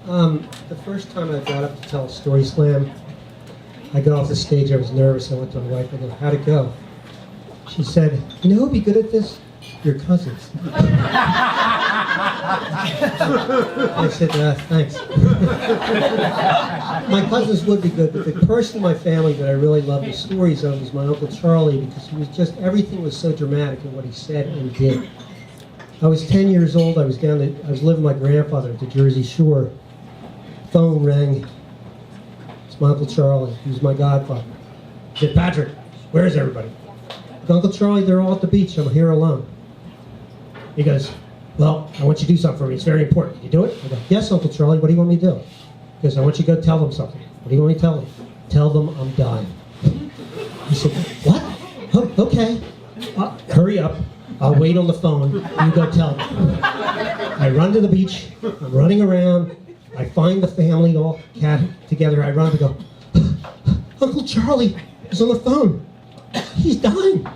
The first time I got up to tell StorySlam, I got off the stage, I was nervous. I went to my wife, I go, how'd it go? She said, you know who'd be good at this? Your cousins. I said, thanks. My cousins would be good, but the person in my family that I really loved the stories of was my Uncle Charlie, because he was just, everything was so dramatic in what he said and did. I was 10 years old, I was living with my grandfather at the Jersey Shore. Phone rang. It's my Uncle Charlie, he was my godfather. He said, Patrick, where's everybody? Uncle Charlie, they're all at the beach, I'm here alone. He goes, well, I want you to do something for me, it's very important. Can you do it? I go, yes, Uncle Charlie, what do you want me to do? He goes, I want you to go tell them something. What do you want me to tell them? Tell them I'm dying. He said, what? Oh, okay. Hurry up. I'll wait on the phone. You go tell them. I run to the beach. I'm running around. I find the family all together. I run and go, Uncle Charlie is on the phone. He's dying.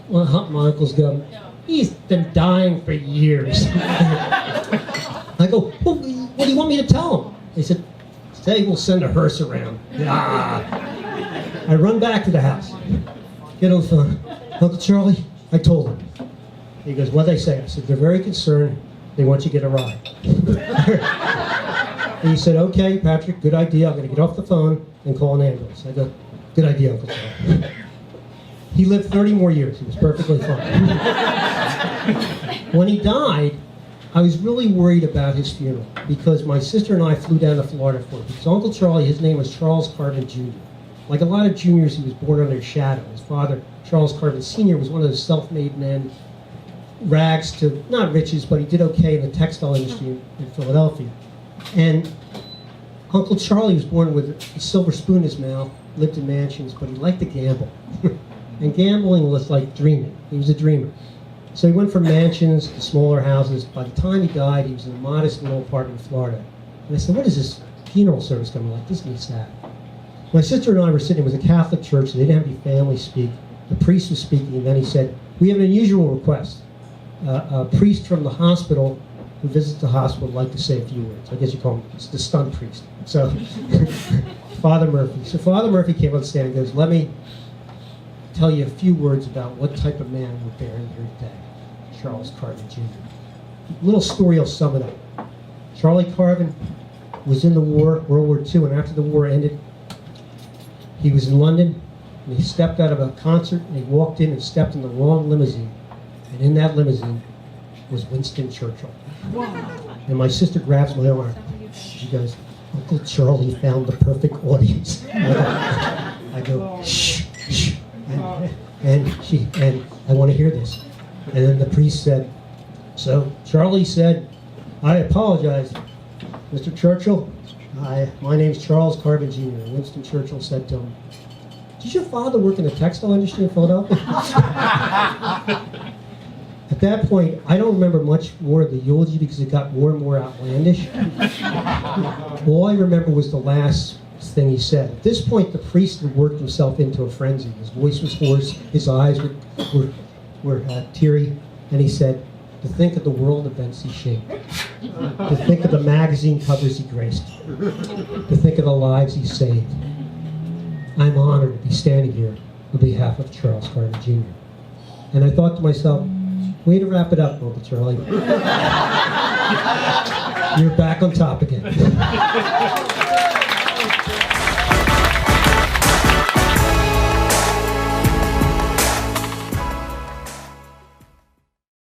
Well, my uncles go, he's been dying for years. I go, well, what do you want me to tell him? They said, say we'll send a hearse around. I run back to the house. Get on the phone. Uncle Charlie, I told him. He goes, what'd they say? I said, they're very concerned. They want you to get a ride. And he said, okay, Patrick, good idea. I'm going to get off the phone and call an ambulance. I go, good idea, Uncle Charlie. He lived 30 more years. He was perfectly fine. When he died, I was really worried about his funeral because my sister and I flew down to Florida for it. Because Uncle Charlie, his name was Charles Carvin Jr. Like a lot of juniors, he was born under a shadow. His father, Charles Carvin Sr., was one of those self-made men, rags to, not riches, but he did okay in the textile industry in Philadelphia. And Uncle Charlie was born with a silver spoon in his mouth, lived in mansions, but he liked to gamble. And gambling was like dreaming. He was a dreamer. So he went from mansions to smaller houses. By the time he died, he was in a modest little apartment in Florida. And I said, what is this funeral service going to be like? This is going to be sad. My sister and I were sitting, it was a Catholic church, so they didn't have any family speak. The priest was speaking, and then he said, we have an unusual request. A priest from the hospital who visits the hospital would like to say a few words. I guess you call him the stunt priest. So, Father Murphy. So Father Murphy came on the stand and goes, let me tell you a few words about what type of man we're burying here today. Charles Carvin Jr. A little story will sum it up. Charlie Carvin was in the war, World War II, and after the war ended, he was in London, and he stepped out of a concert, and he walked in and stepped in the wrong limousine. And in that limousine was Winston Churchill. Wow. And my sister grabs my arm. She goes, Uncle Charlie found the perfect audience. I go, shh, shh. And I want to hear this. And then the priest said, so Charlie said, I apologize, Mr. Churchill. My name's Charles Carvin Jr. And Winston Churchill said to him, did your father work in the textile industry in Philadelphia? At that point, I don't remember much more of the eulogy because it got more and more outlandish. All I remember was the last thing he said. At this point, the priest had worked himself into a frenzy. His voice was hoarse, his eyes were teary, and he said, to think of the world events he shaped, to think of the magazine covers he graced, to think of the lives he saved. I'm honored to be standing here on behalf of Charles Carvin Jr. And I thought to myself, way to wrap it up, Uncle Charlie. You're back on top again.